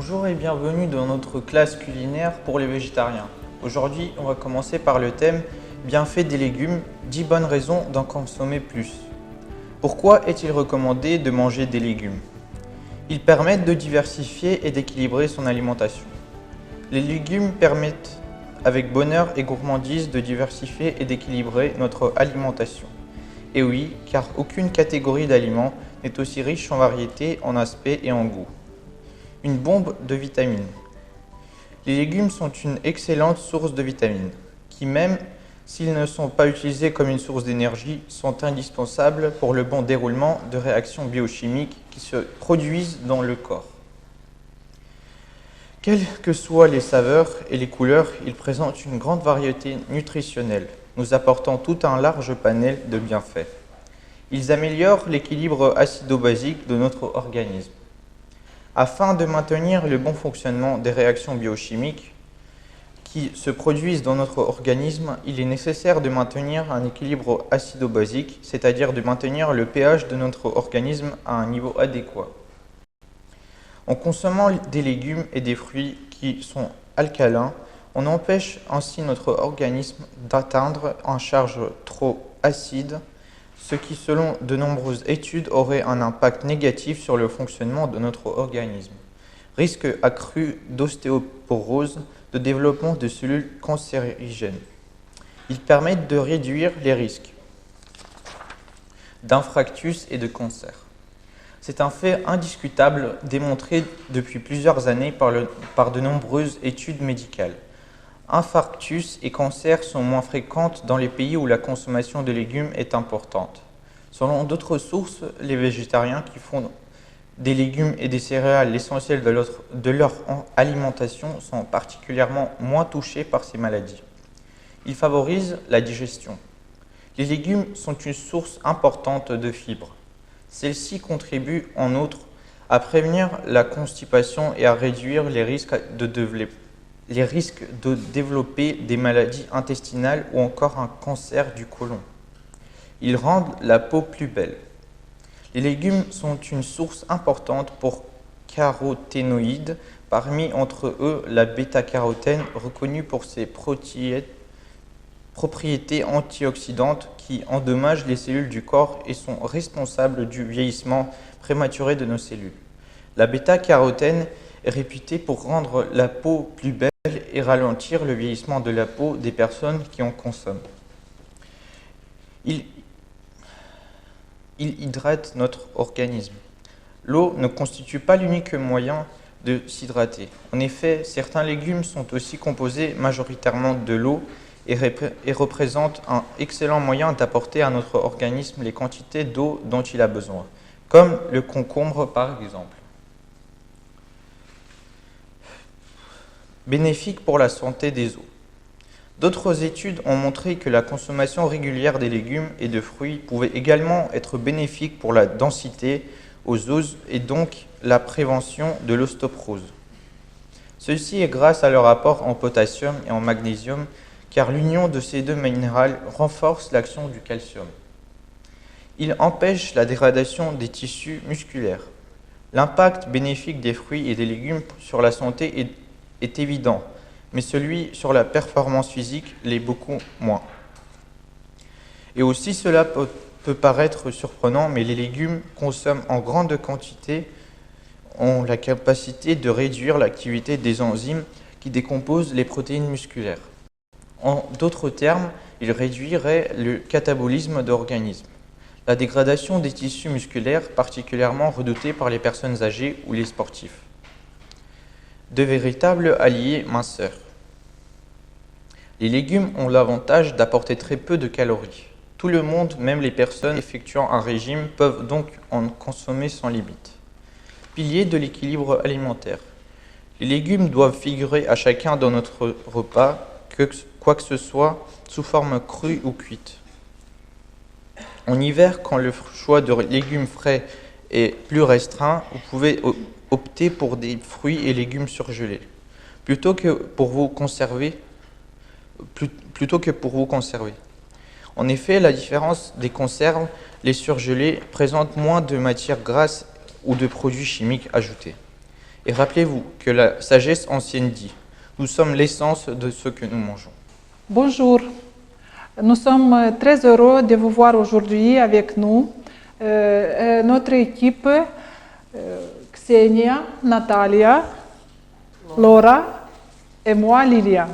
Bonjour et bienvenue dans notre classe culinaire pour les végétariens. Aujourd'hui, on va commencer par le thème Bienfaits des légumes, 10 bonnes raisons d'en consommer plus. Pourquoi est-il recommandé de manger des légumes? Ils permettent de diversifier et d'équilibrer son alimentation. Les légumes permettent avec bonheur et gourmandise de diversifier et d'équilibrer notre alimentation. Et oui, car aucune catégorie d'aliments n'est aussi riche en variété, en aspect et en goût. Une bombe de vitamines. Les légumes sont une excellente source de vitamines, qui même s'ils ne sont pas utilisés comme une source d'énergie, sont indispensables pour le bon déroulement de réactions biochimiques qui se produisent dans le corps. Quelles que soient les saveurs et les couleurs, ils présentent une grande variété nutritionnelle, nous apportant tout un large panel de bienfaits. Ils améliorent l'équilibre acido-basique de notre organisme. Afin de maintenir le bon fonctionnement des réactions biochimiques qui se produisent dans notre organisme, il est nécessaire de maintenir un équilibre acido-basique, c'est-à-dire de maintenir le pH de notre organisme à un niveau adéquat. En consommant des légumes et des fruits qui sont alcalins, on empêche ainsi notre organisme d'atteindre une charge trop acide, ce qui, selon de nombreuses études, aurait un impact négatif sur le fonctionnement de notre organisme. Risque accru d'ostéoporose, de développement de cellules cancérigènes. Ils permettent de réduire les risques d'infarctus et de cancer. C'est un fait indiscutable démontré depuis plusieurs années par de nombreuses études médicales. Infarctus et cancer sont moins fréquentes dans les pays où la consommation de légumes est importante. Selon d'autres sources, les végétariens qui font des légumes et des céréales l'essentiel de leur alimentation sont particulièrement moins touchés par ces maladies. Ils favorisent la digestion. Les légumes sont une source importante de fibres. Celles-ci contribuent en outre à prévenir la constipation et à réduire les risques de développer des maladies intestinales ou encore un cancer du côlon. Ils rendent la peau plus belle. Les légumes sont une source importante pour caroténoïdes, parmi entre eux la bêta-carotène, reconnue pour ses propriétés antioxydantes qui endommagent les cellules du corps et sont responsables du vieillissement prématuré de nos cellules. La bêta-carotène est réputée pour rendre la peau plus belle et ralentir le vieillissement de la peau des personnes qui en consomment. Il hydrate notre organisme. L'eau ne constitue pas l'unique moyen de s'hydrater. En effet, certains légumes sont aussi composés majoritairement de l'eau et représentent un excellent moyen d'apporter à notre organisme les quantités d'eau dont il a besoin, comme le concombre par exemple. Bénéfique pour la santé des os. D'autres études ont montré que la consommation régulière des légumes et de fruits pouvait également être bénéfique pour la densité aux os et donc la prévention de l'ostéoporose. Ceci est grâce à leur apport en potassium et en magnésium, car l'union de ces deux minéraux renforce l'action du calcium. Il empêche la dégradation des tissus musculaires. L'impact bénéfique des fruits et des légumes sur la santé est évident, mais celui sur la performance physique l'est beaucoup moins. Et aussi cela peut paraître surprenant, mais les légumes consomment en grande quantité ont la capacité de réduire l'activité des enzymes qui décomposent les protéines musculaires. En d'autres termes, ils réduiraient le catabolisme de l'organisme, la dégradation des tissus musculaires particulièrement redoutée par les personnes âgées ou les sportifs. De véritables alliés minceurs. Les légumes ont l'avantage d'apporter très peu de calories. Tout le monde, même les personnes effectuant un régime, peuvent donc en consommer sans limite. Pilier de l'équilibre alimentaire. Les légumes doivent figurer à chacun dans notre repas, quoi que ce soit, sous forme crue ou cuite. En hiver, quand le choix de légumes frais est plus restreint, vous pouvez opter pour des fruits et légumes surgelés, plutôt que pour vous conserver. En effet, la différence des conserves, les surgelés présentent moins de matières grasses ou de produits chimiques ajoutés. Et rappelez-vous que la sagesse ancienne dit, nous sommes l'essence de ce que nous mangeons. Bonjour, nous sommes très heureux de vous voir aujourd'hui avec nous. Notre équipe, Ksenia, Natalia, Laura et moi, Lilia.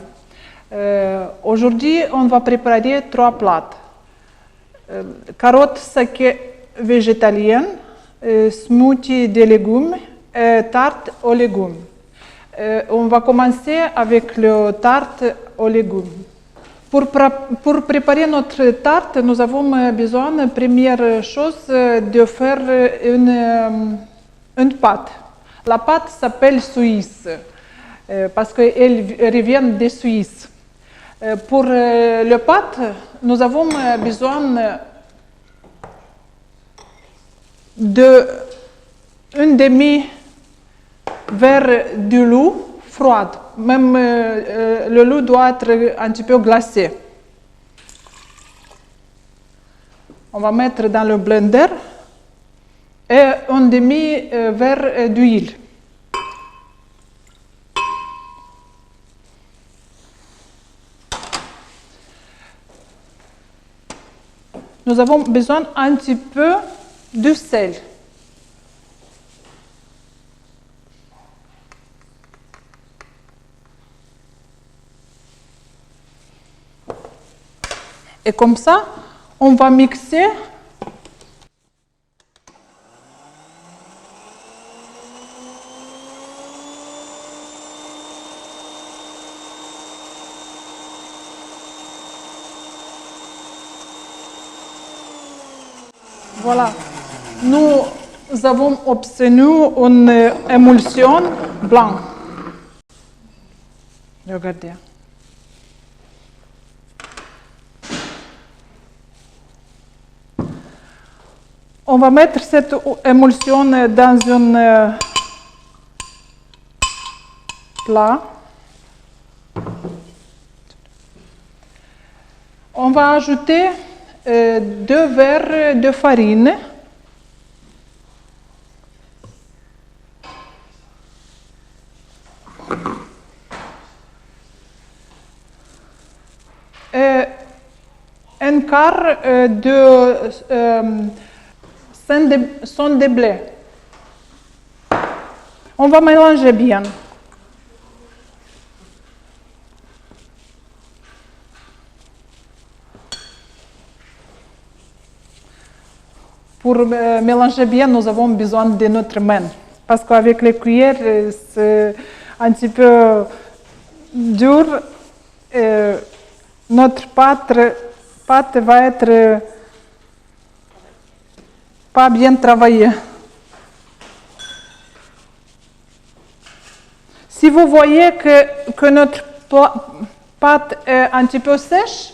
Aujourd'hui, on va préparer 3 plats. Carottes saquées végétaliennes, smoothie de légumes et tarte aux légumes. On va commencer avec le tarte aux légumes. Pour préparer notre tarte, nous avons besoin, première chose, de faire une pâte. La pâte s'appelle Suisse, parce qu'elle revient de Suisse. Pour le pâte, nous avons besoin d'un demi-verre de l'eau froide. Même le lait doit être un petit peu glacé. On va mettre dans le blender et un demi-verre d'huile. Nous avons besoin un petit peu de sel. Et comme ça, on va mixer voilà. Nous avons obtenu une émulsion blanche. Regardez. On va mettre cette émulsion dans un plat. On va ajouter 2 verres de farine. Et un quart de son de blé. On va mélanger bien. Pour mélanger bien, nous avons besoin de notre main. Parce qu'avec les cuillères, c'est un petit peu dur. Notre pâte va être pas bien travaillée. Si vous voyez que notre pâte est un petit peu sèche,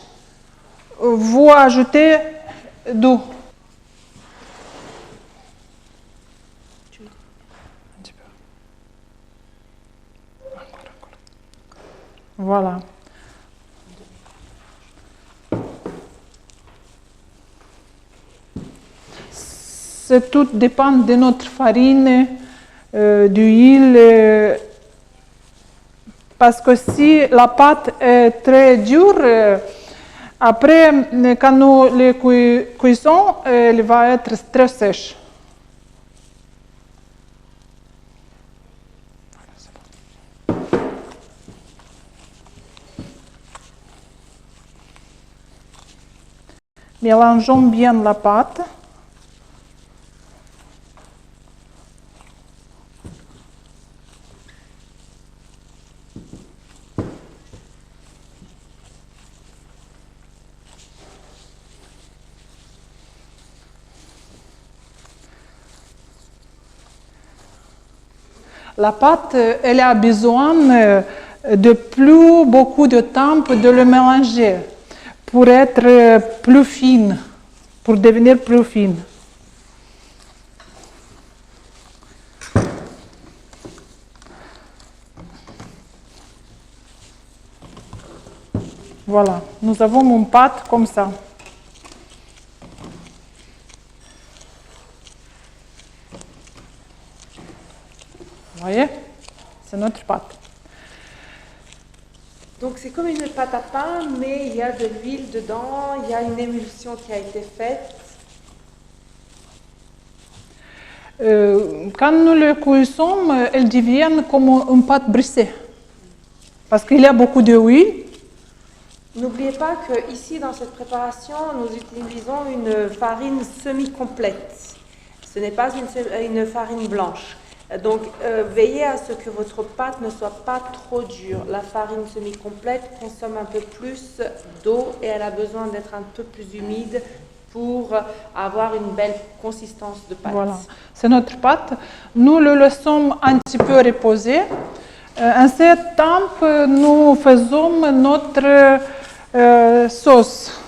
vous ajoutez d'eau. Voilà. Tout dépend de notre farine, d'huile, parce que si la pâte est très dure, après, quand nous la cuisons, elle va être très sèche. Mélangeons bien la pâte. La pâte, elle a besoin de plus beaucoup de temps de le mélanger pour être plus fine, pour devenir plus fine. Voilà, nous avons une pâte comme ça. Vous voyez? C'est notre pâte. Donc c'est comme une pâte à pain, mais il y a de l'huile dedans, il y a une émulsion qui a été faite. Quand nous le cuisons, elle devient comme une pâte brisée. Parce qu'il y a beaucoup d'huile. N'oubliez pas que ici dans cette préparation, nous utilisons une farine semi-complète. Ce n'est pas une farine blanche. Donc veillez à ce que votre pâte ne soit pas trop dure. La farine semi-complète consomme un peu plus d'eau et elle a besoin d'être un peu plus humide pour avoir une belle consistance de pâte. Voilà, c'est notre pâte. Nous le laissons un petit peu reposer. En ce temps, nous faisons notre sauce.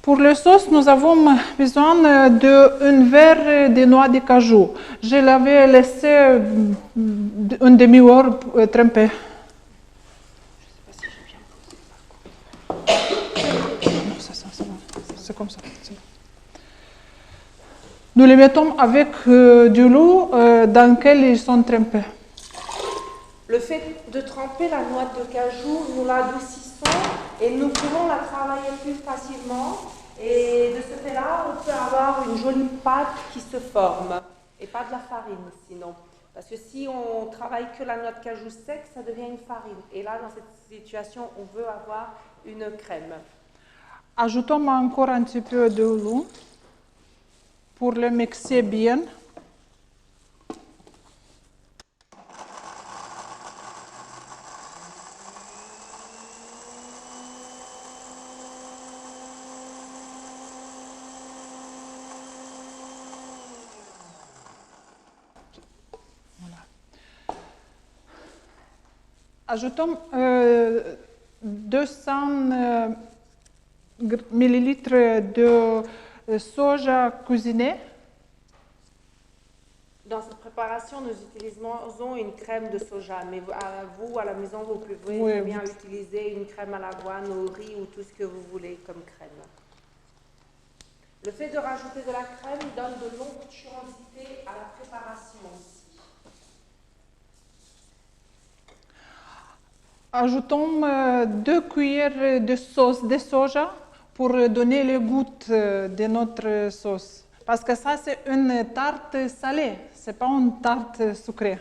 Pour la sauce, nous avons besoin d'un verre de noix de cajou. Je l'avais laissé une demi-heure tremper. C'est comme ça. Nous les mettons avec du l'eau dans lequel ils sont trempés. Le fait de tremper la noix de cajou, nous l'adoucissons et nous pouvons la travailler plus facilement. Et de ce fait-là, on peut avoir une jolie pâte qui se forme et pas de la farine sinon. Parce que si on travaille que la noix de cajou sec, ça devient une farine. Et là, dans cette situation, on veut avoir une crème. Ajoutons encore un petit peu de l'eau pour le mixer bien. Ajoutons 200 millilitres de soja cuisiné. Dans cette préparation, nous utilisons une crème de soja, mais vous, à la maison, vous pouvez Oui, bien utiliser une crème à l'avoine, au riz ou tout ce que vous voulez comme crème. Le fait de rajouter de la crème donne de l'onctuosité à la préparation aussi. Ajoutons 2 cuillères de sauce de soja pour donner le goût de notre sauce. Parce que ça, c'est une tarte salée, ce n'est pas une tarte sucrée.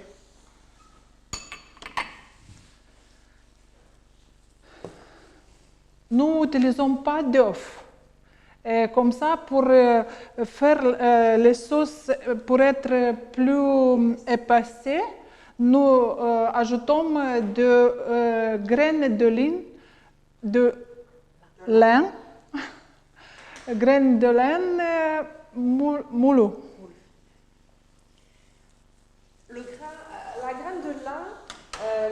Nous n'utilisons pas d'œuf. Comme ça, pour faire les sauces, pour être plus épacées, nous ajoutons de graines de lin, graines de lin moulu. La graine de lin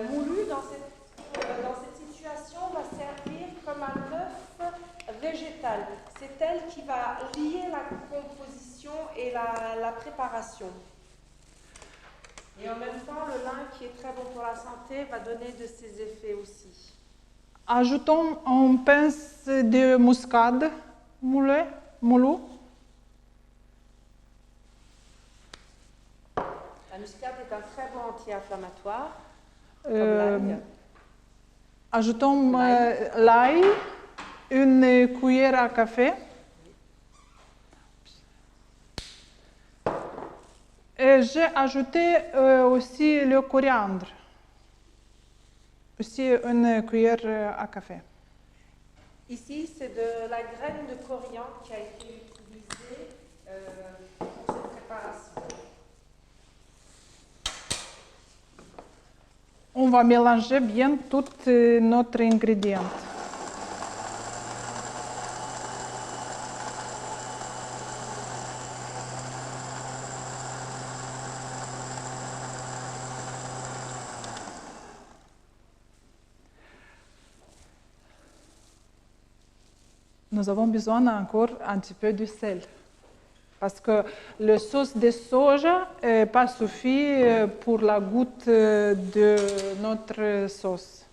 moulu dans cette situation va servir comme un œuf végétal. C'est elle qui va lier la composition et la préparation. Et en même temps, le lin qui est très bon pour la santé va donner de ses effets aussi. Ajoutons une pince de muscade moulu. La muscade est un très bon anti-inflammatoire. Ajoutons l'ail, une cuillère à café. Et j'ai ajouté aussi le coriandre, aussi une cuillère à café. Ici, c'est de la graine de coriandre qui a été utilisée pour cette préparation. On va mélanger bien tous nos ingrédients. Nous avons besoin encore un petit peu de sel. Parce que la sauce de soja n'est pas suffit pour la goutte de notre sauce.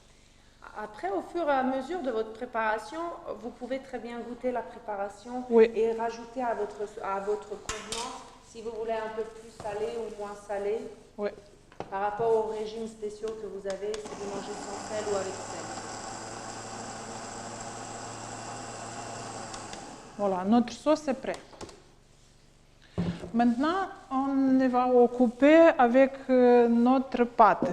Après, au fur et à mesure de votre préparation, vous pouvez très bien goûter la préparation Oui. et rajouter à votre convenance. Si Si vous voulez un peu plus salé ou moins salé, Oui. par rapport aux régimes spéciaux que vous avez, si vous mangez sans sel ou avec sel. Voilà, notre sauce est prête. Maintenant, on va occuper avec notre pâte.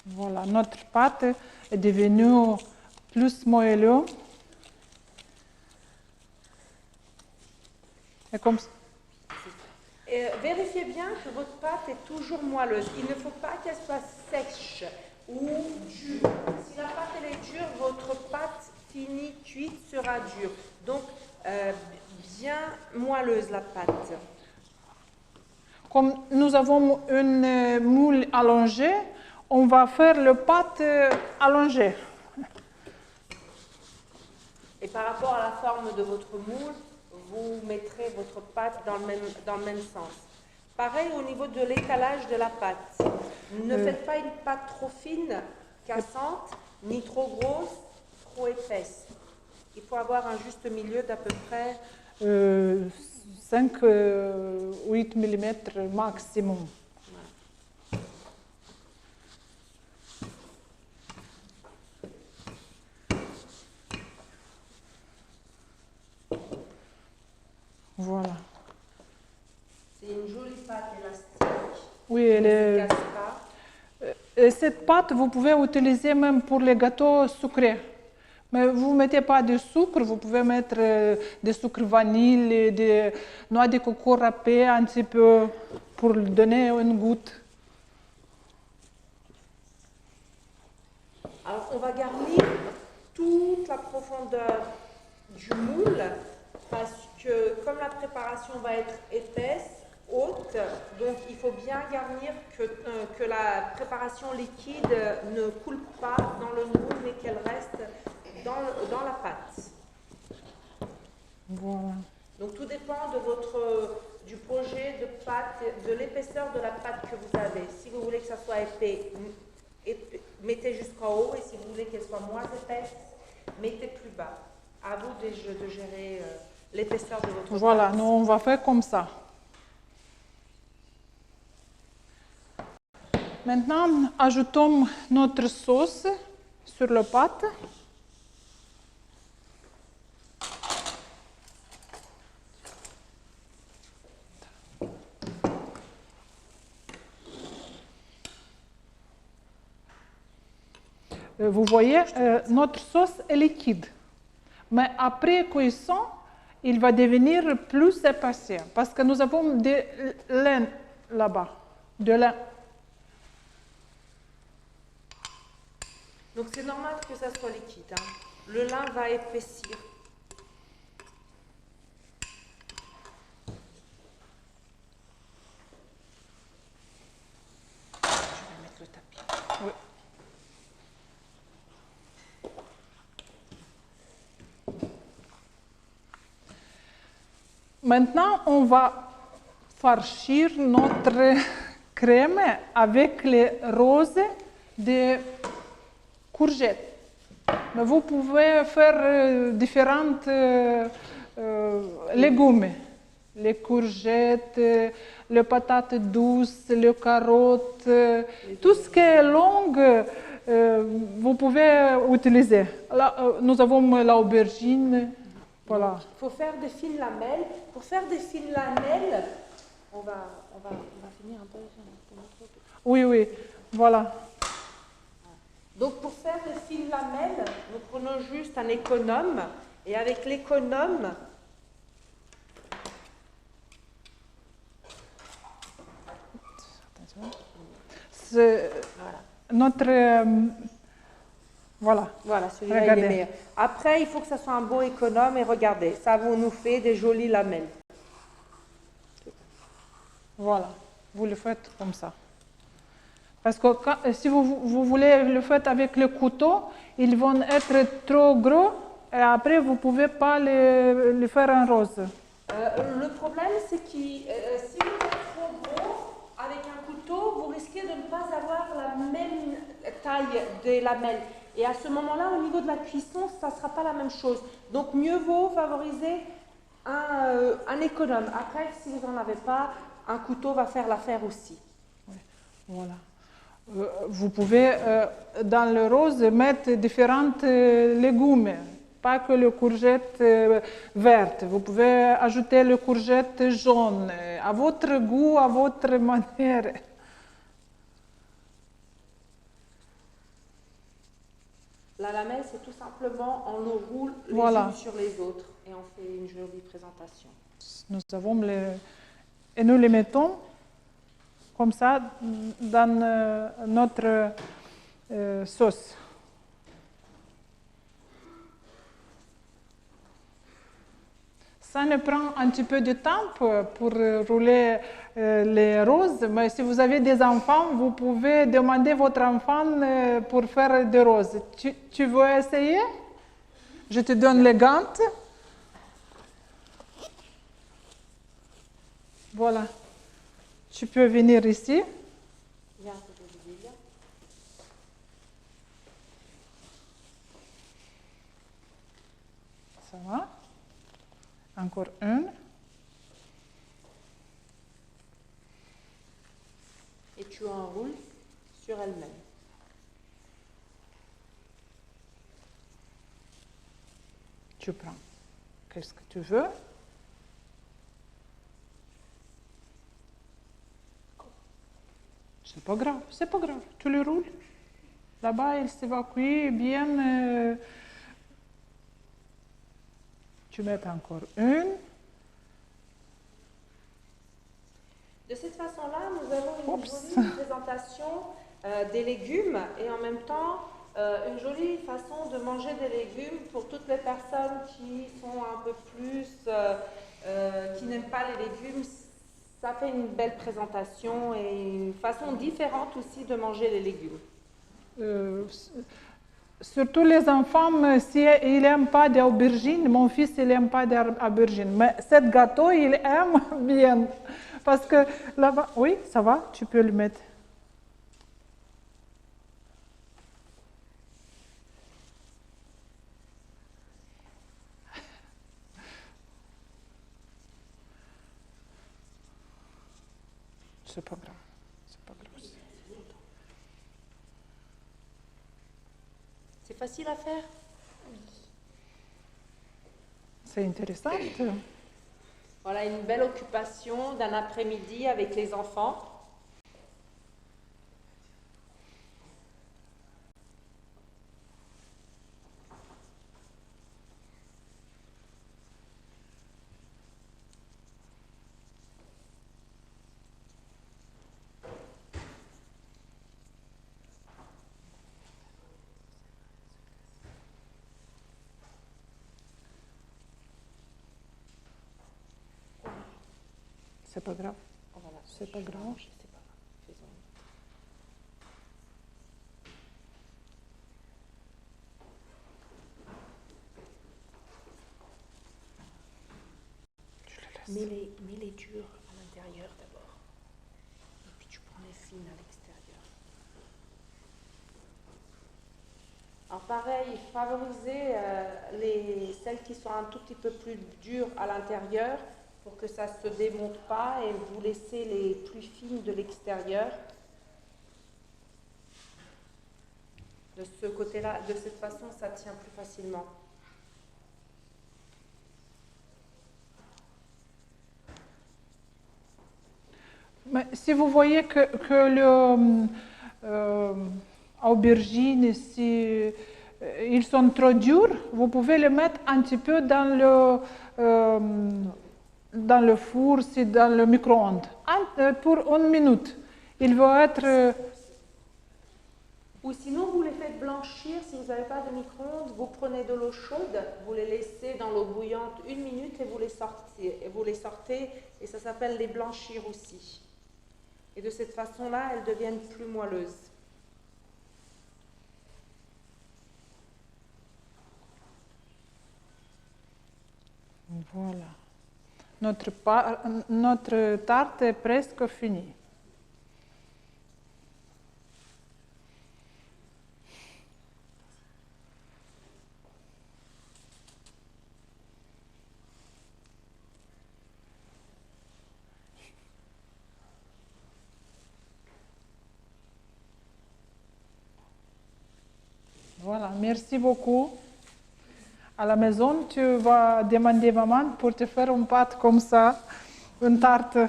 Voilà, notre pâte est devenue plus moelleuse. Et comme ça. Et vérifiez bien que votre pâte est toujours moelleuse. Il ne faut pas qu'elle soit sèche ou dure. Si la pâte elle est dure, votre pâte finie, cuite sera dure. Donc, bien moelleuse la pâte. Comme nous avons une moule allongée, on va faire le pâte allongé. Et par rapport à la forme de votre moule, vous mettrez votre pâte dans le même sens. Pareil au niveau de l'étalage de la pâte. Ne faites pas une pâte trop fine, cassante, ni trop grosse, trop épaisse. Il faut avoir un juste milieu d'à peu près 5-8 mm maximum. Voilà. C'est une jolie pâte élastique. Oui, elle est... Ne se casse pas. Et cette pâte, vous pouvez utiliser même pour les gâteaux sucrés. Mais vous ne mettez pas de sucre, vous pouvez mettre des sucres vanille, des noix de coco râpées un petit peu pour donner une goutte. Alors, on va garnir toute la profondeur du moule parce que comme la préparation va être épaisse, haute, donc il faut bien garnir que la préparation liquide ne coule pas dans le moule mais qu'elle reste dans la pâte. Voilà. Donc tout dépend du projet de pâte, de l'épaisseur de la pâte que vous avez. Si vous voulez que ça soit épais, mettez jusqu'en haut, et si vous voulez qu'elle soit moins épaisse, mettez plus bas. À vous de gérer l'épaisseur de votre Voilà, pâte. nous on va faire comme ça. Maintenant, ajoutons notre sauce sur la pâte. Vous voyez, notre sauce est liquide. Mais après cuisson, il va devenir plus épais parce que nous avons de lin là-bas, de lin. Donc c'est normal que ça soit liquide. Hein. Le lin va épaissir. Je vais mettre le tapis. Oui. Maintenant, on va farcir notre crème avec les roses de courgettes. Mais vous pouvez faire différents légumes. Les courgettes, les patates douces, les carottes, tout ce qui est long, vous pouvez utiliser. Là, nous avons l'aubergine. Voilà. Il faut faire des fines lamelles. Pour faire des fines lamelles, on va finir un peu. Oui, oui, voilà. Donc pour faire des fines lamelles, nous prenons juste un économe. Et avec l'économe, C'est notre... voilà. voilà, celui-là il Regardez. est meilleur. Après, il faut que ça soit un bon économe et regardez, ça nous fait des jolies lamelles. Voilà. Vous le faites comme ça. Parce que si vous voulez le faire avec le couteau, ils vont être trop gros et après vous ne pouvez pas le faire en rose. Le problème, c'est que si vous êtes trop gros, avec un couteau, vous risquez de ne pas avoir la même taille des lamelles. Et à ce moment-là, au niveau de la cuisson, ça ne sera pas la même chose. Donc mieux vaut favoriser un économe. Après, si vous n'en avez pas, un couteau va faire l'affaire aussi. Voilà. Vous pouvez dans le rose mettre différents légumes, pas que le courgette verte. Vous pouvez ajouter le courgette jaune, à votre goût, à votre manière. La lamelle, c'est tout simplement, on le roule les Voilà. unes sur les autres et on fait une jolie présentation. Nous avons et nous les mettons comme ça dans notre sauce. Ça ne prend un petit peu de temps pour rouler les roses, mais si vous avez des enfants, vous pouvez demander à votre enfant pour faire des roses. Tu veux essayer? Je te donne les gants. Voilà. Tu peux venir ici. Viens à côté de Lilia. Ça va. Encore une. Et tu enroules sur elle-même. Tu prends. Qu'est-ce que tu veux? C'est pas grave, c'est pas grave. Tu le roules. Là-bas, il s'évacue bien. Tu mets encore une. De cette façon-là, nous avons une jolie présentation des légumes et en même temps une jolie façon de manger des légumes pour toutes les personnes qui sont un peu plus, qui n'aiment pas les légumes. Ça fait une belle présentation et une façon différente aussi de manger les légumes. Surtout les enfants, s'ils n'aiment pas d'aubergine, mon fils il n'aime pas d'aubergine, mais cet gâteau il aime bien. Parce que là-bas, oui, ça va, tu peux le mettre. C'est pas grave, c'est pas grave. C'est facile à faire? C'est intéressant. Voilà une belle occupation d'un après-midi avec les enfants. C'est pas grave. Voilà, C'est pas grave. c'est pas grave. Faisons. Mets les durs à l'intérieur d'abord. Et puis tu prends les fines à l'extérieur. Alors pareil, favorisez celles qui sont un tout petit peu plus dures à l'intérieur pour que ça ne se démonte pas et vous laissez les plus fines de l'extérieur. De ce côté-là, de cette façon, ça tient plus facilement. Mais si vous voyez que aubergines, si ils sont trop durs, vous pouvez les mettre un petit peu dans le four, si dans le micro-ondes, pour 1 minute. Il va être... Ou sinon, vous les faites blanchir. Si vous n'avez pas de micro-ondes, vous prenez de l'eau chaude, vous les laissez dans l'eau bouillante 1 minute et vous les sortez. Et ça s'appelle les blanchir aussi. Et de cette façon-là, elles deviennent plus moelleuses. Voilà. Notre tarte est presque finie. Voilà, merci beaucoup. À la maison, tu vas demander maman pour te faire une pâte comme ça, une tarte.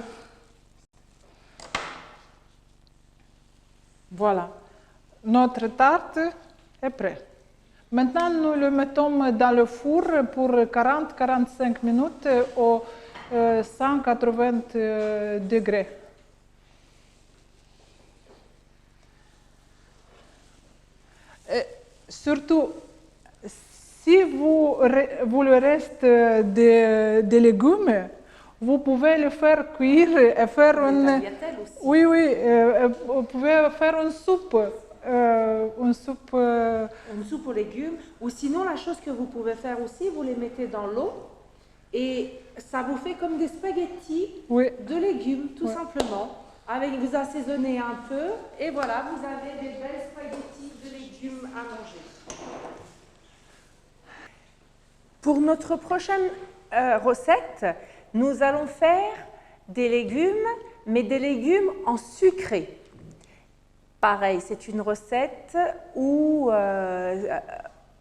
Voilà, notre tarte est prête. Maintenant, nous le mettons dans le four pour 40-45 minutes au 180 degrés. Surtout, si vous le reste des légumes, vous pouvez le faire cuire et faire une... Oui, vous pouvez faire une soupe. Une soupe aux légumes. Ou sinon, la chose que vous pouvez faire aussi, vous les mettez dans l'eau et ça vous fait comme des spaghettis de légumes, tout simplement. Vous assaisonnez un peu et voilà, vous avez des belles spaghettis de légumes à manger. Pour notre prochaine recette, nous allons faire des légumes, mais des légumes en sucré. Pareil, c'est une recette où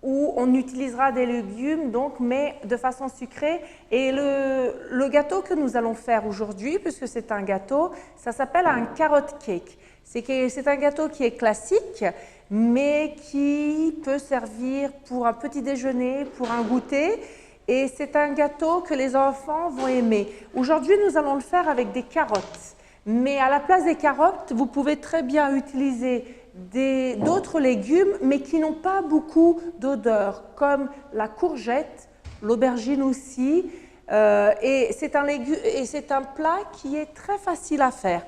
on utilisera des légumes, donc, mais de façon sucrée. Et le gâteau que nous allons faire aujourd'hui, puisque c'est un gâteau, ça s'appelle un carrot cake. C'est un gâteau qui est classique, mais qui peut servir pour un petit déjeuner, pour un goûter. Et c'est un gâteau que les enfants vont aimer. Aujourd'hui, nous allons le faire avec des carottes. Mais à la place des carottes, vous pouvez très bien utiliser d'autres légumes, mais qui n'ont pas beaucoup d'odeur, comme la courgette, l'aubergine aussi. Et c'est un plat qui est très facile à faire.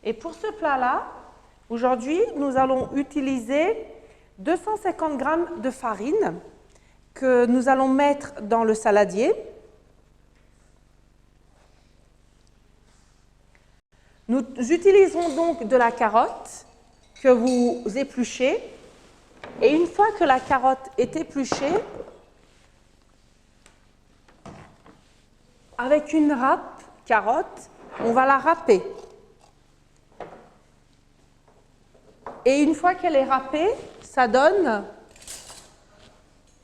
Et pour ce plat-là, aujourd'hui, nous allons utiliser 250 g de farine que nous allons mettre dans le saladier. Nous utiliserons donc de la carotte que vous épluchez. Et une fois que la carotte est épluchée, avec une râpe carotte, on va la râper. Et une fois qu'elle est râpée, ça donne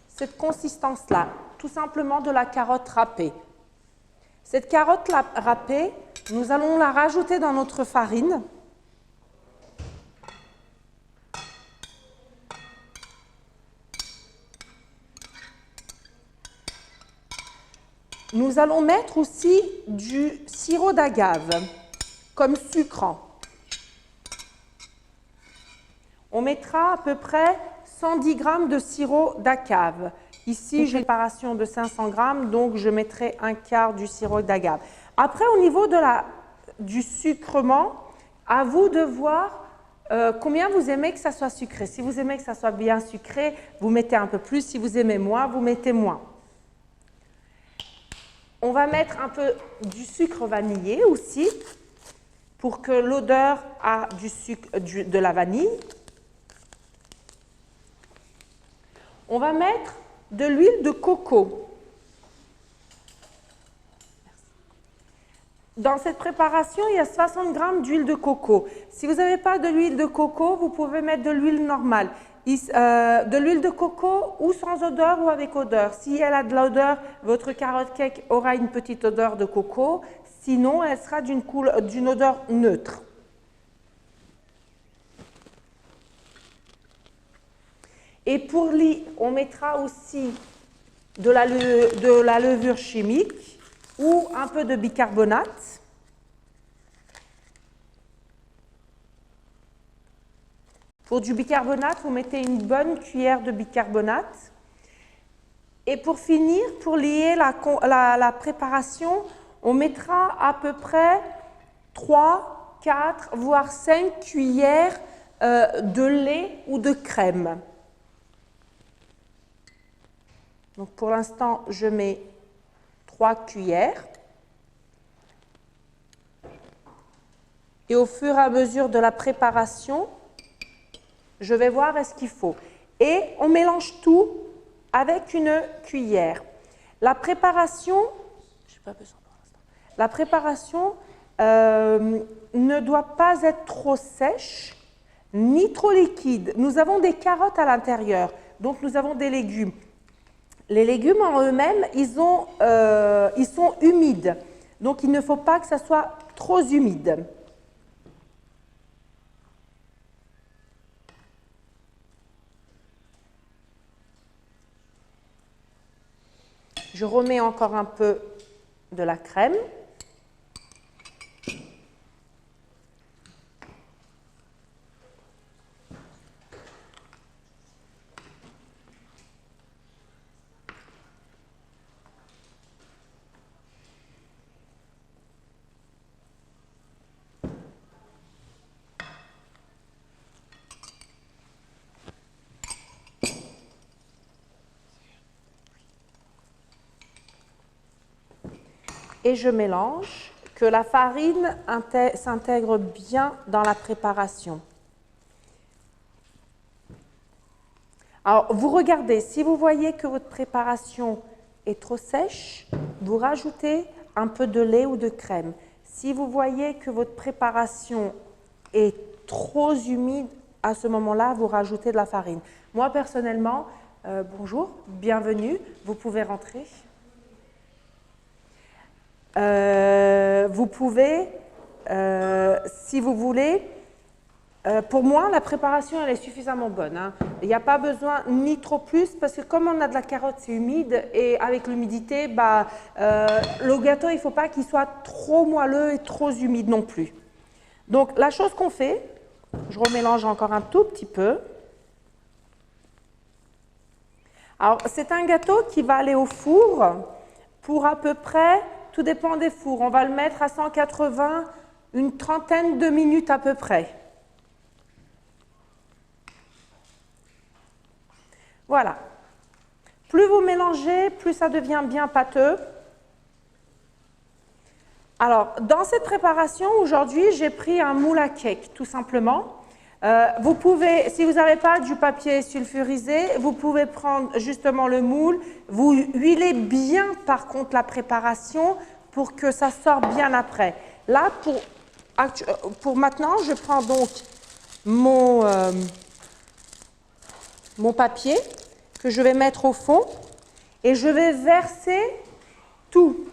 cette consistance-là, tout simplement de la carotte râpée. Cette carotte râpée, nous allons la rajouter dans notre farine. Nous allons mettre aussi du sirop d'agave comme sucrant. On mettra à peu près 110 g de sirop d'agave. Ici, j'ai une préparation de 500 g, donc je mettrai un quart du sirop d'agave. Après, au niveau du sucrement, à vous de voir combien vous aimez que ça soit sucré. Si vous aimez que ça soit bien sucré, vous mettez un peu plus. Si vous aimez moins, vous mettez moins. On va mettre un peu du sucre vanillé aussi, pour que l'odeur de la vanille. On va mettre de l'huile de coco. Dans cette préparation, il y a 60 g d'huile de coco. Si vous n'avez pas de l'huile de coco, vous pouvez mettre de l'huile normale. De l'huile de coco ou sans odeur ou avec odeur. Si elle a de l'odeur, votre carrot cake aura une petite odeur de coco. Sinon, elle sera d'une odeur neutre. Et pour on mettra aussi de la levure chimique ou un peu de bicarbonate. Pour du bicarbonate, vous mettez une bonne cuillère de bicarbonate. Et pour finir, pour lier la préparation, on mettra à peu près 3 4, voire 5 cuillères de lait ou de crème. Donc pour l'instant, je mets 3 cuillères. Et au fur et à mesure de la préparation, je vais voir est-ce qu'il faut. Et on mélange tout avec une cuillère. La préparation, ne doit pas être trop sèche ni trop liquide. Nous avons des carottes à l'intérieur, donc nous avons des légumes. Les légumes en eux-mêmes, ils sont humides, donc il ne faut pas que ça soit trop humide. Je remets encore un peu de la crème. Et je mélange, que la farine s'intègre bien dans la préparation. Alors, vous regardez, si vous voyez que votre préparation est trop sèche, vous rajoutez un peu de lait ou de crème. Si vous voyez que votre préparation est trop humide, à ce moment-là, vous rajoutez de la farine. Moi, personnellement, bonjour, bienvenue, vous pouvez rentrer. Vous pouvez, si vous voulez, pour moi, la préparation, elle est suffisamment bonne. Hein. Il n'y a pas besoin ni trop plus, parce que comme on a de la carotte, c'est humide, et avec l'humidité, le gâteau, il ne faut pas qu'il soit trop moelleux et trop humide non plus. Donc, la chose qu'on fait, je remélange encore un tout petit peu. Alors, c'est un gâteau qui va aller au four pour à peu près... Tout dépend des fours. On va le mettre à 180, une trentaine de minutes à peu près. Voilà. Plus vous mélangez, plus ça devient bien pâteux. Alors, dans cette préparation, aujourd'hui, j'ai pris un moule à cake, tout simplement. Vous pouvez, si vous n'avez pas du papier sulfurisé, vous pouvez prendre justement le moule, vous huilez bien par contre la préparation pour que ça sorte bien après. Là, pour maintenant, je prends donc mon papier que je vais mettre au fond et je vais verser tout.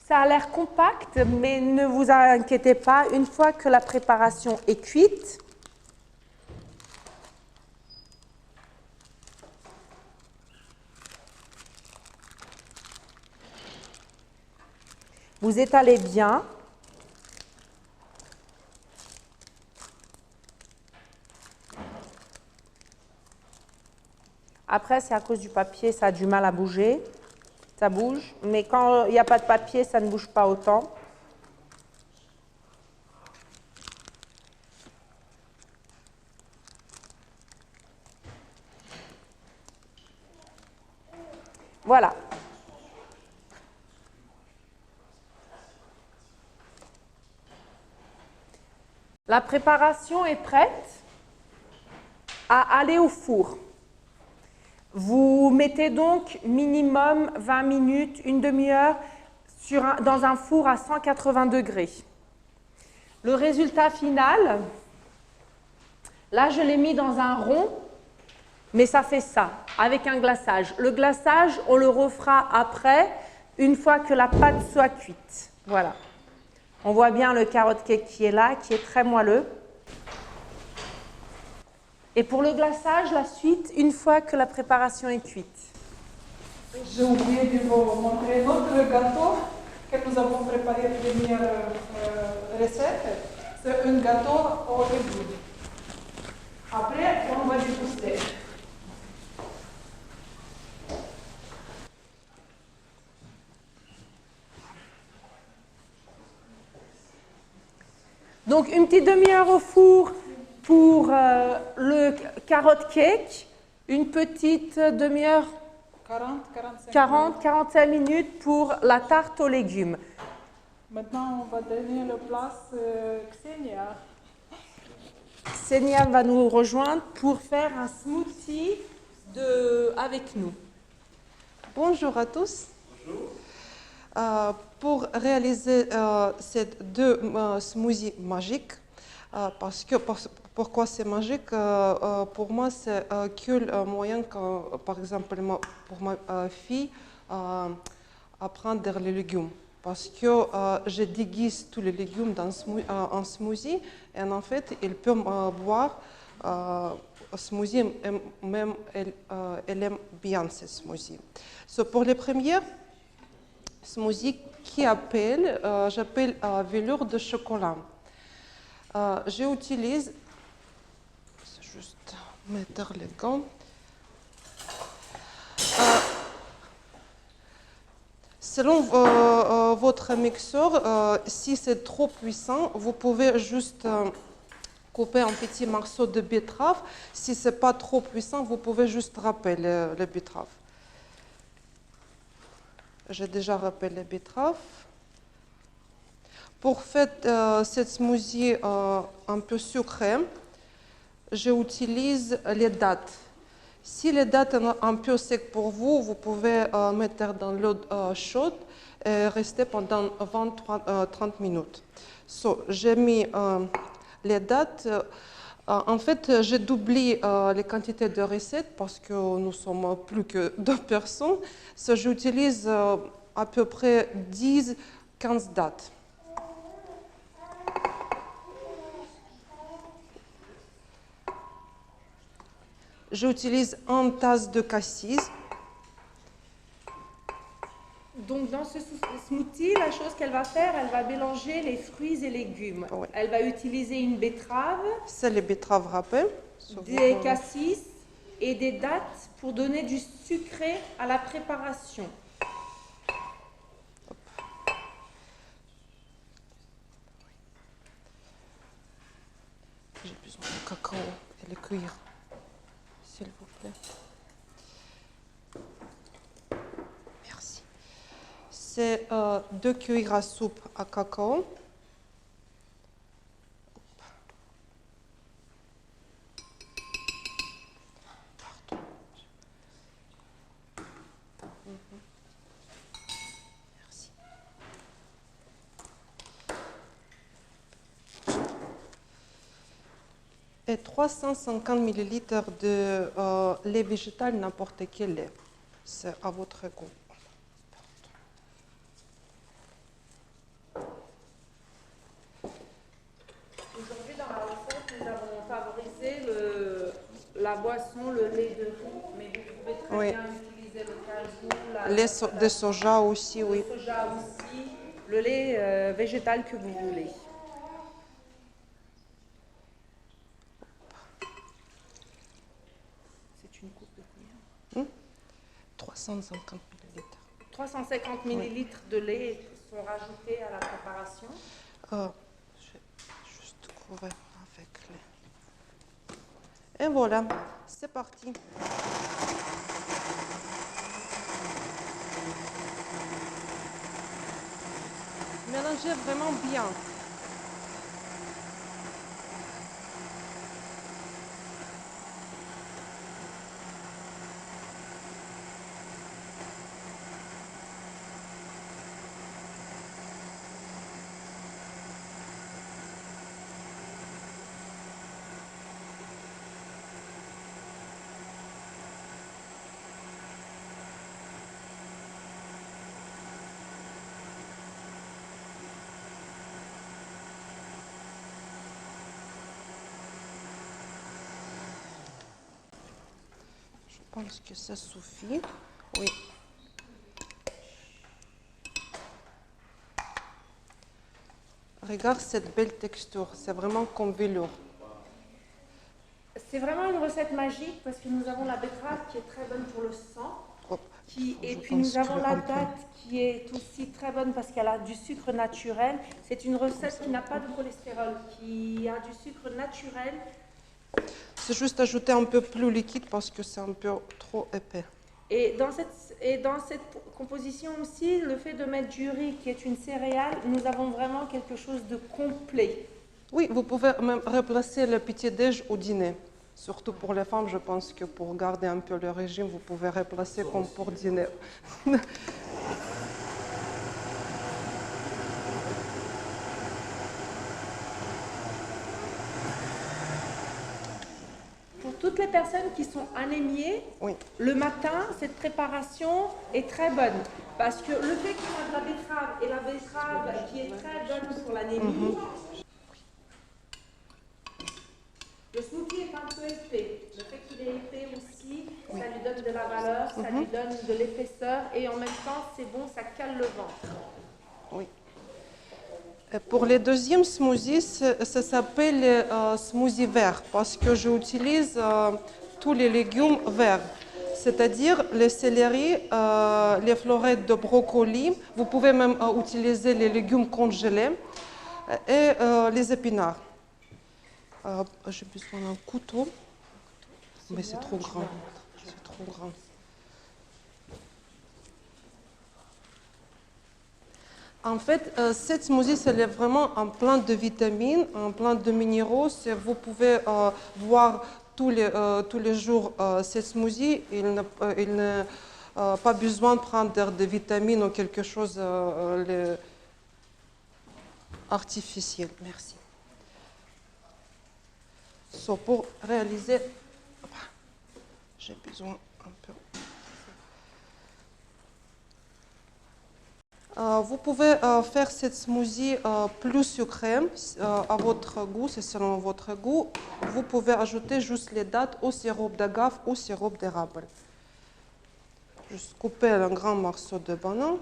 Ça a l'air compact, mais ne vous inquiétez pas, une fois que la préparation est cuite, vous étalez bien. Après, c'est à cause du papier, ça a du mal à bouger. Ça bouge, mais quand il n'y a pas de papier, ça ne bouge pas autant. Voilà. La préparation est prête à aller au four. Vous mettez donc minimum 20 minutes, une demi-heure dans un four à 180 degrés. Le résultat final, là je l'ai mis dans un rond, mais ça fait ça, avec un glaçage. Le glaçage, on le refera après, une fois que la pâte soit cuite. Voilà. On voit bien le carrot cake qui est là, qui est très moelleux. Et pour le glaçage, la suite, une fois que la préparation est cuite. J'ai oublié de vous montrer notre gâteau que nous avons préparé la première recette. C'est un gâteau aux légumes. Après, on va déguster. Donc une petite demi-heure au four pour le carotte cake, une petite demi-heure, 40-45 minutes pour la tarte aux légumes. Maintenant, on va donner la place à Ksenia. Ksenia va nous rejoindre pour faire un smoothie avec nous. Bonjour à tous. Pour réaliser ces deux smoothies magiques, pourquoi c'est magique? Pour moi, c'est que le moyen, par exemple, pour ma fille, apprendre les légumes. Parce que je déguise tous les légumes dans un smoothie et en fait, il peut boire smoothie, même elle aime bien ce smoothie. Pour les premières smoothie j'appelle velours de chocolat. J'utilise, juste mettre les gants. Selon votre mixeur, si c'est trop puissant, vous pouvez juste couper un petit morceau de betterave. Si ce n'est pas trop puissant, vous pouvez juste râper le betterave. J'ai déjà râpé les betteraves. Pour faire cette smoothie un peu sucrée, j'utilise les dattes. Si les dattes sont un peu secs pour vous, vous pouvez mettre dans l'eau chaude et rester pendant 20-30 minutes. J'ai mis les dattes. En fait, j'ai doublé les quantités de recettes parce que nous sommes plus que 2 personnes. J'utilise à peu près 10-15 dattes. J'utilise une tasse de cassis. Donc dans ce smoothie, la chose qu'elle va faire, elle va mélanger les fruits et légumes. Oui. Elle va utiliser une betterave, C'est les betteraves râpées. des cassis et des dattes pour donner du sucré à la préparation. J'ai besoin de cacao et le cuir, s'il vous plaît. Merci. C'est 2 cuillères à soupe à cacao. Pardon. Merci. Et 350 ml de lait végétal, n'importe quel lait. C'est à votre goût. Aujourd'hui, dans la recette, nous avons favorisé la boisson, le lait de riz, mais vous pouvez très bien utiliser le cajou, Lait de soja aussi, oui. le soja aussi, le lait végétal que vous voulez. C'est une coupe de combien 350 ml. 350 ml de lait sont rajoutés à la préparation. Je vais juste couvrir avec les... Et voilà, c'est parti. Mélangez vraiment bien. Je pense que ça suffit. Oui. Regarde cette belle texture, c'est vraiment comme velours. C'est vraiment une recette magique parce que nous avons la betterave qui est très bonne pour le sang. Hop, Et je puis pense nous avons que la un peu. date qui est aussi très bonne parce qu'elle a du sucre naturel. C'est une recette qui n'a pas de cholestérol, qui a du sucre naturel. C'est juste ajouter un peu plus liquide parce que c'est un peu trop épais. Et dans cette composition aussi, le fait de mettre du riz qui est une céréale, nous avons vraiment quelque chose de complet. Oui, vous pouvez même remplacer le petit-déj au dîner. Surtout pour les femmes, je pense que pour garder un peu le régime, vous pouvez remplacer comme pour dîner. Pour toutes les personnes qui sont anémiées, Oui. le matin, cette préparation est très bonne. Parce que le fait qu'il y a de la betterave et la betterave qui est très bonne pour l'anémie, le smoothie est un peu épais. Le fait qu'il est épais aussi, ça lui donne de la valeur, ça lui donne de l'épaisseur et en même temps, c'est bon, ça cale le ventre. Oui. Et pour le deuxième smoothie, ça s'appelle smoothie vert parce que j'utilise tous les légumes verts, c'est-à-dire le céleri, les florettes de brocoli. Vous pouvez même utiliser les légumes congelés et les épinards. J'ai besoin d'un couteau, mais c'est trop grand. C'est trop grand. En fait, cette smoothie, c'est vraiment un plein de vitamines, un plein de minéraux. Vous pouvez voir tous les jours cette smoothie. Il n'a pas besoin de prendre des vitamines ou quelque chose artificiel. Merci. So, pour réaliser, j'ai besoin un peu. Vous pouvez faire cette smoothie plus sucrée à votre goût, c'est selon votre goût. Vous pouvez ajouter juste les dattes au sirop d'agave ou sirop d'érable. Juste couper un grand morceau de banane.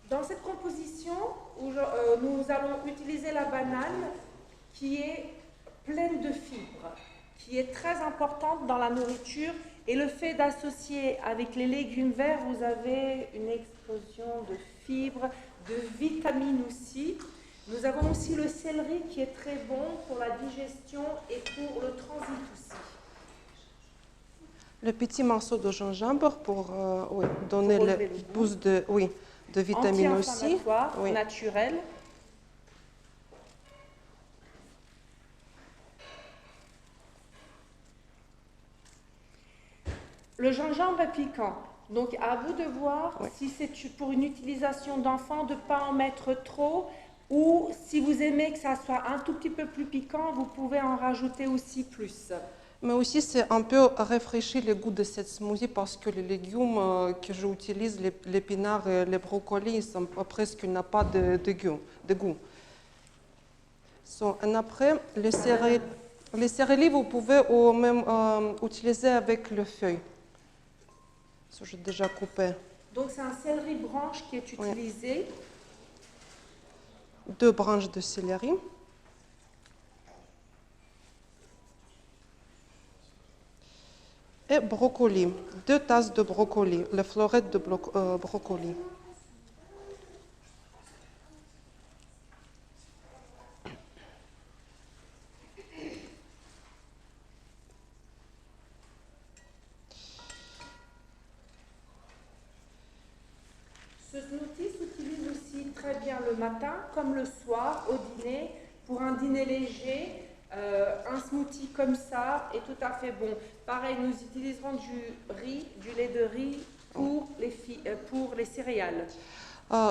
Dans cette composition, nous allons utiliser la banane qui est pleine de fibres, qui est très importante dans la nourriture. Et le fait d'associer avec les légumes verts, vous avez une explosion de fibres, de vitamines aussi. Nous avons aussi le céleri qui est très bon pour la digestion et pour le transit aussi. Le petit morceau de gingembre pour donner Pour le relever le goût. boost de vitamines aussi. Anti-inflammatoire, Oui. naturel. Le gingembre est piquant. Donc, à vous de voir si c'est pour une utilisation d'enfant, de ne pas en mettre trop. Ou si vous aimez que ça soit un tout petit peu plus piquant, vous pouvez en rajouter aussi plus. Mais aussi, c'est un peu rafraîchir le goût de cette smoothie parce que les légumes que j'utilise, l'épinard et les brocolis, ils sont presque n'ont pas de goût. So, et après, les céréales, vous pouvez même utiliser avec le feuille. So, j'ai déjà coupé. Donc, c'est un céleri branche qui est utilisé. 2 branches de céleri. Et brocoli, 2 tasses de brocoli, les florettes de brocoli. Ce smoothie s'utilise aussi très bien le matin comme le soir au dîner. Pour un dîner léger, un smoothie comme ça est tout à fait bon. Pareil, nous utiliserons du lait de riz pour les céréales.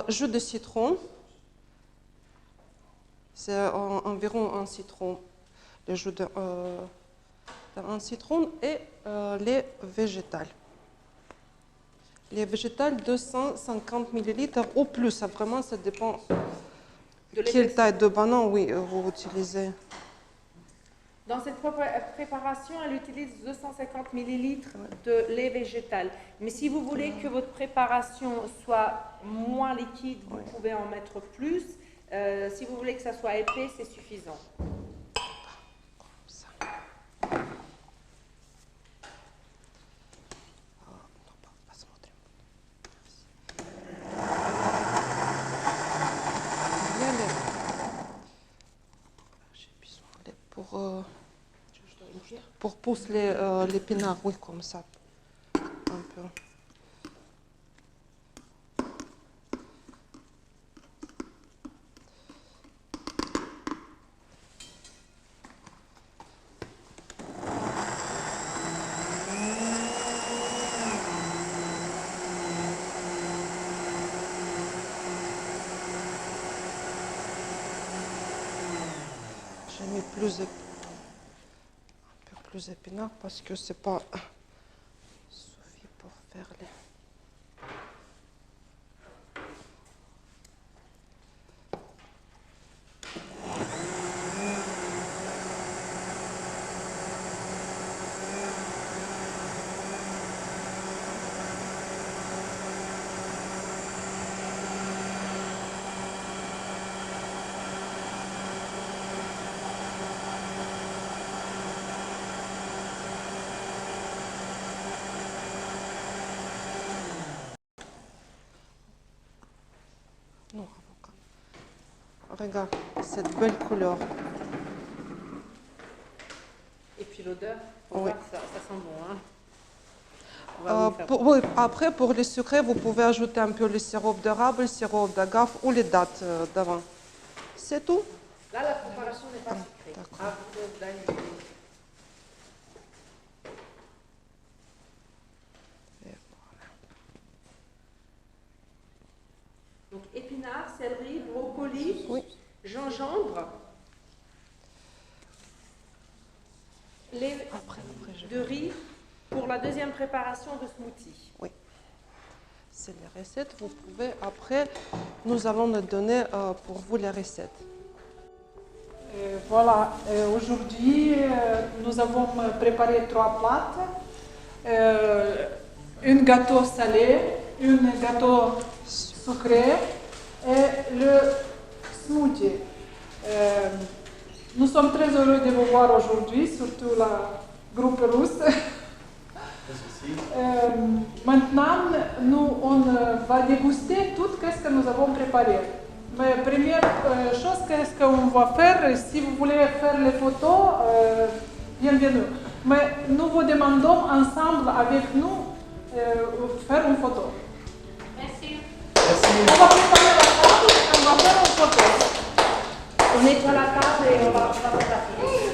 Jus de citron, c'est environ un citron, le jus d'un citron et les végétales. Les végétales, 250 ml ou plus, vraiment ça dépend de quelle taille de banane vous utilisez. Dans cette préparation, elle utilise 250 ml de lait végétal. Mais si vous voulez que votre préparation soit moins liquide, vous pouvez en mettre plus. Si vous voulez que ça soit épais, c'est suffisant. Pour pousser l'épinard, oui, comme ça, un peu. J'ai mis plus épinards parce que c'est pas suffit pour faire les... Non, avocat. Regarde, cette belle couleur. Et puis l'odeur, Oui. ça sent bon. Hein. On va vous faire Oui, après, pour les sucrés, vous pouvez ajouter un peu le sirop d'érable, le sirop d'agave ou les dattes d'avant. C'est tout. Là, la préparation n'est pas sucrée. d'accord. Ah, vous d'ajouter. Et Donc épinards, céleri, brocoli, Oui. gingembre, lait Après, de riz pour la deuxième préparation de smoothie. Oui. C'est les recettes. Vous pouvez, après, nous allons nous donner pour vous les recettes. Voilà, aujourd'hui, nous avons préparé 3 plats. Un gâteau salé, un gâteau sucré et le smoothie. Nous sommes très heureux de vous voir aujourd'hui, surtout la groupe russe. Maintenant, on va déguster tout ce que nous avons préparé. Mais première chose, qu'est-ce qu'on va faire? Si vous voulez faire les photos, bienvenue. Mais nous vous demandons ensemble avec nous faire une photo. Merci. On va préparer la table et on va faire une photo. On nettoie la table et on va photographier.